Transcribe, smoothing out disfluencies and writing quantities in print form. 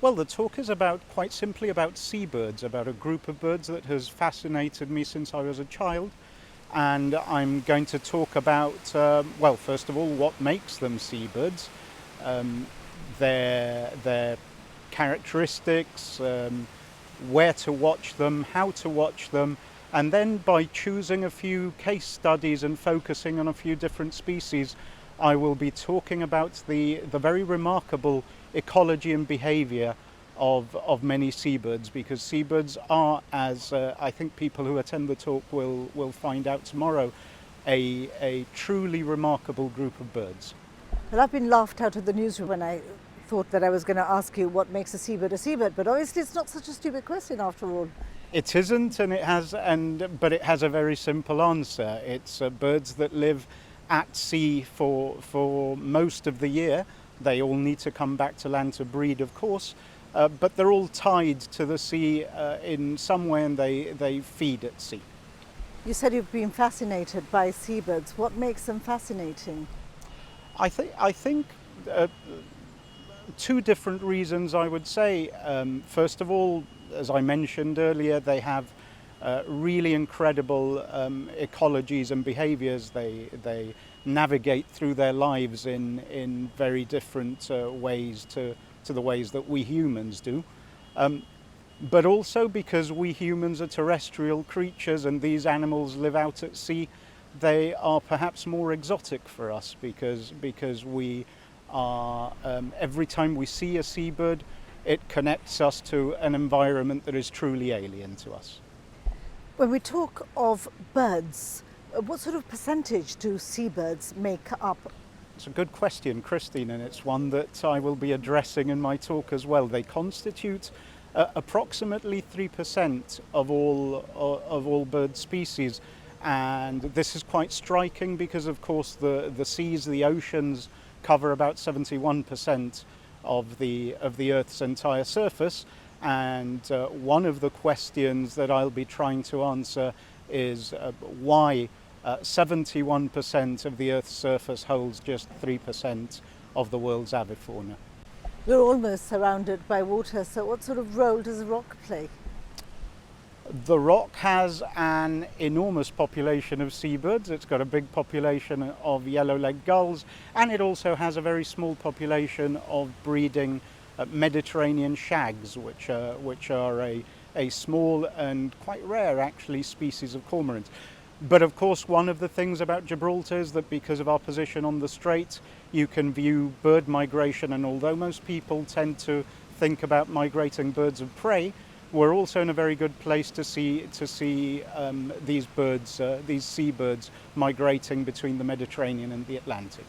Well, the talk is quite simply about seabirds, about a group of birds that has fascinated me since I was a child. And I'm going to talk about, well, first of all, what makes them seabirds, um, their characteristics, where to watch them, how to watch them, and then by choosing a few case studies and focusing on a few different species, I will be talking about the very remarkable ecology and behavior of many seabirds, because seabirds are, as I think people who attend the talk will find out tomorrow, a truly remarkable group of birds. Well, I've been laughed out of the newsroom when I thought that I was going to ask you what makes a seabird, but obviously it's not such a stupid question after all. It isn't, but it has a very simple answer. It's birds that live at sea for most of the year. They all need to come back to land to breed, of course, but they're all tied to the sea in some way, and they feed at sea. You said you've been fascinated by seabirds. What makes them fascinating? I think two different reasons, I would say. First of all, as I mentioned earlier, they have really incredible ecologies and behaviors. They navigate through their lives in very different ways to the ways that we humans do. But also because we humans are terrestrial creatures and these animals live out at sea, they are perhaps more exotic for us because we are, every time we see a seabird, it connects us to an environment that is truly alien to us. When we talk of birds, what sort of percentage do seabirds make up? It's a good question, Christine, and it's one that I will be addressing in my talk as well. They constitute approximately 3% of all bird species, and this is quite striking because, of course, the seas, the oceans, cover about 71% of the Earth's entire surface. And one of the questions that I'll be trying to answer is why 71% of the Earth's surface holds just 3% of the world's avifauna. We're almost surrounded by water, so what sort of role does the rock play? The rock has an enormous population of seabirds. It's got a big population of yellow-legged gulls, and it also has a very small population of breeding Mediterranean shags, which are a small and quite rare, actually, species of cormorant. But of course, one of the things about Gibraltar is that because of our position on the strait, you can view bird migration, and although most people tend to think about migrating birds of prey, we're also in a very good place to see these birds, these seabirds, migrating between the Mediterranean and the Atlantic.